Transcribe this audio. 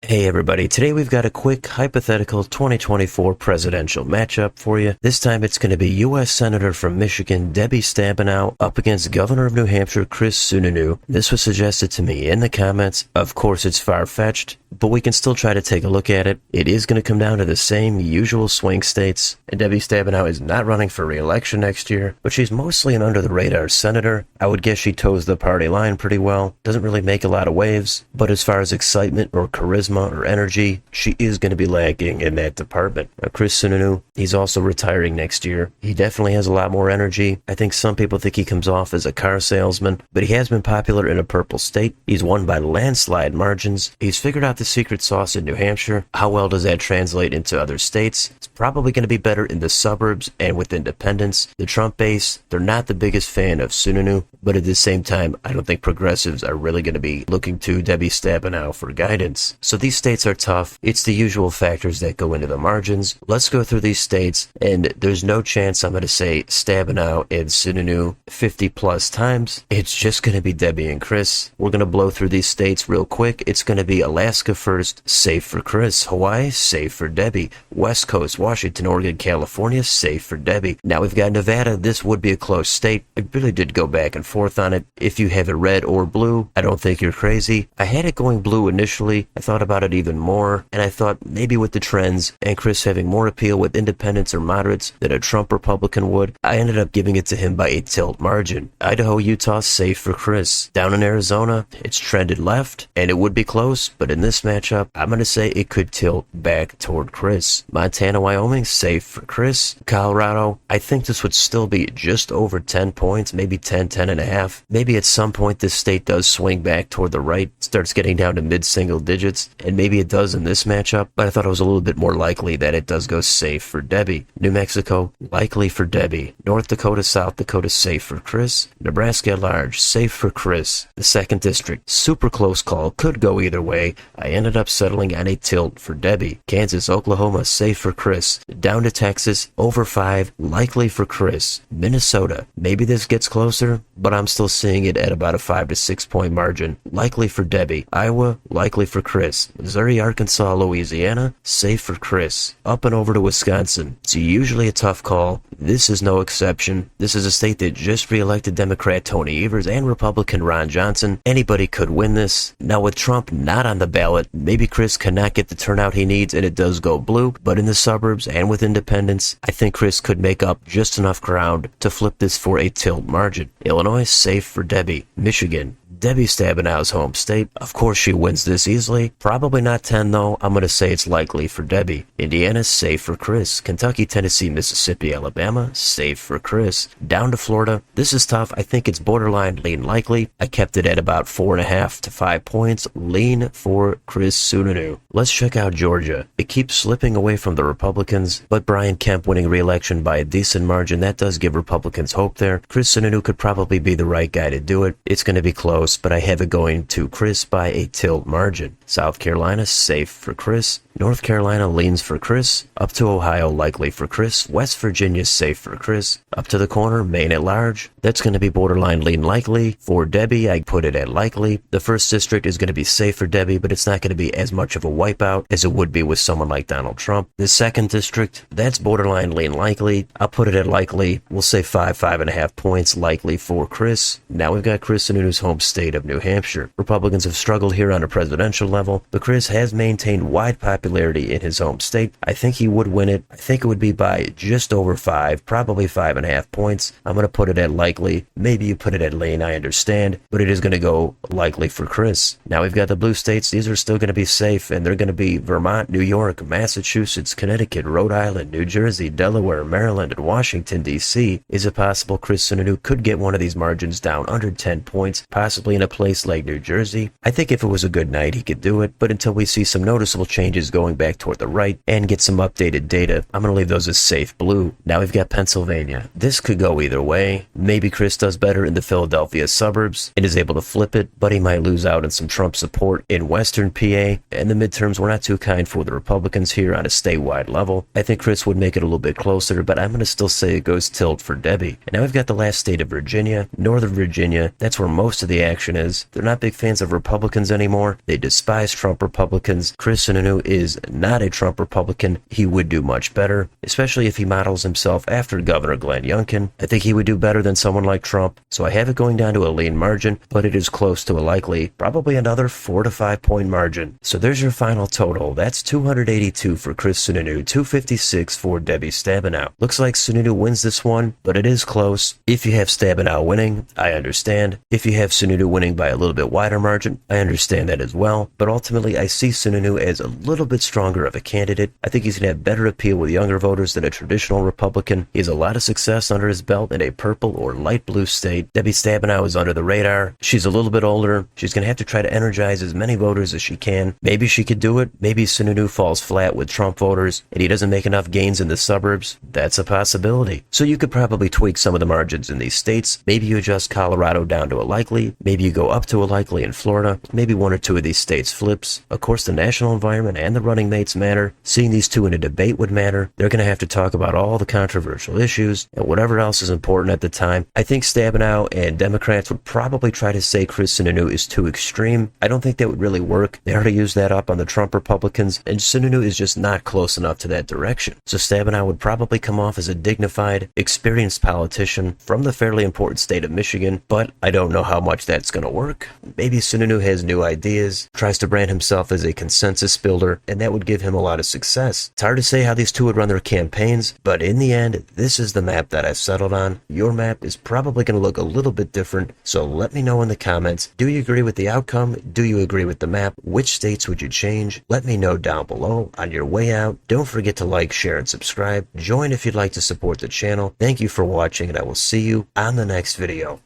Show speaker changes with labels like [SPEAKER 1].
[SPEAKER 1] Hey everybody, today we've got a quick hypothetical 2024 presidential matchup for you. This time it's going to be U.S. Senator from Michigan Debbie Stabenow up against Governor of New Hampshire Chris Sununu. This was suggested to me in the comments. Of course it's far-fetched, but we can still try to take a look at it. It is going to come down to the same usual swing states, and Debbie Stabenow is not running for re-election next year, but she's mostly an under-the-radar senator. I would guess she toes the party line pretty well, doesn't really make a lot of waves, but as far as excitement or charisma or energy, she is going to be lacking in that department. Now, Chris Sununu, he's also retiring next year. He definitely has a lot more energy. I think some people think he comes off as a car salesman, but he has been popular in a purple state. He's won by landslide margins. He's figured out the secret sauce in New Hampshire. How well does that translate into other states? It's probably going to be better in the suburbs and with independents. The Trump base, they're not the biggest fan of Sununu, but at the same time, I don't think progressives are really going to be looking to Debbie Stabenow for guidance. So these states are tough. It's the usual factors that go into the margins. Let's go through these states, and there's no chance I'm going to say Stabenow and Sununu 50 plus times. It's just going to be Debbie and Chris. We're going to blow through these states real quick. It's going to be Alaska first, safe for Chris. Hawaii, safe for Debbie. West Coast, Washington, Oregon, California, safe for Debbie. Now we've got Nevada. This would be a close state. I really did go back and forth on it. If you have it red or blue, I don't think you're crazy. I had it going blue initially. I thought about it even more, and I thought maybe with the trends and Chris having more appeal with independents or moderates than a Trump Republican would, I ended up giving it to him by a tilt margin. Idaho, Utah, safe for Chris. Down in Arizona, it's trended left, and it would be close, but in this matchup, I'm going to say it could tilt back toward Chris. Montana, Wyoming, safe for Chris. Colorado, I think this would still be just over 10 points, maybe 10, 10 and a half. Maybe at some point this state does swing back toward the right, starts getting down to mid-single digits, and maybe it does in this matchup, but I thought it was a little bit more likely that it does go safe for Debbie. New Mexico, likely for Debbie. North Dakota, South Dakota, safe for Chris. Nebraska at large, safe for Chris. The 2nd District, super close call, could go either way. I ended up settling on a tilt for Debbie. Kansas, Oklahoma, safe for Chris. Down to Texas, over 5, likely for Chris. Minnesota, maybe this gets closer, but I'm still seeing it at about a 5 to 6 point margin, likely for Debbie. Iowa, likely for Chris. Missouri, Arkansas, Louisiana, safe for Chris. Up and over to Wisconsin. It's usually a tough call. This is no exception. This is a state that just re-elected Democrat Tony Evers and Republican Ron Johnson. Anybody could win this. Now with Trump not on the ballot, maybe Chris cannot get the turnout he needs and it does go blue, but in the suburbs and with independents, I think Chris could make up just enough ground to flip this for a tilt margin. Illinois, safe for Debbie. Michigan, Debbie Stabenow's home state. Of course she wins this easily. Probably not 10 though. I'm going to say it's likely for Debbie. Indiana, safe for Chris. Kentucky, Tennessee, Mississippi, Alabama, safe for Chris. Down to Florida. This is tough. I think it's borderline lean likely. I kept it at about 4.5 to 5 points. Lean for Chris Sununu. Let's check out Georgia. It keeps slipping away from the Republicans, but Brian Kemp winning re-election by a decent margin, that does give Republicans hope there. Chris Sununu could probably be the right guy to do it. It's going to be close, but I have it going to Chris by a tilt margin. South Carolina, safe for Chris. North Carolina leans for Chris. Up to Ohio, likely for Chris. West Virginia, safe for Chris. Up to the corner, Maine at large. That's going to be borderline lean likely. For Debbie, I put it at likely. The 1st District is going to be safe for Debbie, but it's not going to be as much of a wipeout as it would be with someone like Donald Trump. The 2nd District, that's borderline lean likely. I'll put it at likely. We'll say 5.5 points likely for Chris. Now we've got Chris Sununu's home state of New Hampshire. Republicans have struggled here on a presidential level, but Chris has maintained wide popularity in his home state. I think he would win it. I think it would be by just over 5, probably 5.5 points. I'm going to put it at likely. Maybe you put it at lean, I understand, but it is going to go likely for Chris. Now we've got the blue states. These are still going to be safe, and they're going to be Vermont, New York, Massachusetts, Connecticut, Rhode Island, New Jersey, Delaware, Maryland, and Washington, D.C. Is it possible Chris Sununu could get one of these margins down under 10 points, possibly in a place like New Jersey? I think if it was a good night, he could do it, but until we see some noticeable changes going back toward the right and get some updated data, I'm going to leave those as safe blue. Now we've got Pennsylvania. This could go either way. Maybe Chris does better in the Philadelphia suburbs and is able to flip it, but he might lose out on some Trump support in Western PA, and the midterms were not too kind for the Republicans here on a statewide level. I think Chris would make it a little bit closer, but I'm going to still say it goes tilt for Debbie. And now we've got the last state of Virginia, Northern Virginia. That's where most of the action reaction is. They're not big fans of Republicans anymore. They despise Trump Republicans. Chris Sununu is not a Trump Republican. He would do much better, especially if he models himself after Governor Glenn Youngkin. I think he would do better than someone like Trump, so I have it going down to a lean margin, but it is close to a likely, probably another 4 to 5 point margin. So there's your final total. That's 282 for Chris Sununu, 256 for Debbie Stabenow. Looks like Sununu wins this one, but it is close. If you have Stabenow winning, I understand. If you have Sununu winning by a little bit wider margin, I understand that as well. But ultimately, I see Sununu as a little bit stronger of a candidate. I think he's going to have better appeal with younger voters than a traditional Republican. He has a lot of success under his belt in a purple or light blue state. Debbie Stabenow is under the radar. She's a little bit older. She's going to have to try to energize as many voters as she can. Maybe she could do it. Maybe Sununu falls flat with Trump voters and he doesn't make enough gains in the suburbs. That's a possibility. So you could probably tweak some of the margins in these states. Maybe you adjust Colorado down to a likely. Maybe you go up to a likely in Florida. Maybe one or two of these states flips. Of course, the national environment and the running mates matter. Seeing these two in a debate would matter. They're going to have to talk about all the controversial issues and whatever else is important at the time. I think Stabenow and Democrats would probably try to say Chris Sununu is too extreme. I don't think that would really work. They already used that up on the Trump Republicans, and Sununu is just not close enough to that direction. So Stabenow would probably come off as a dignified, experienced politician from the fairly important state of Michigan, but I don't know how much that's going to work. Maybe Sununu has new ideas, tries to brand himself as a consensus builder, and that would give him a lot of success. It's hard to say how these two would run their campaigns, but in the end, this is the map that I've settled on. Your map is probably going to look a little bit different, so let me know in the comments. Do you agree with the outcome? Do you agree with the map? Which states would you change? Let me know down below. On your way out, don't forget to like, share, and subscribe. Join if you'd like to support the channel. Thank you for watching, and I will see you on the next video.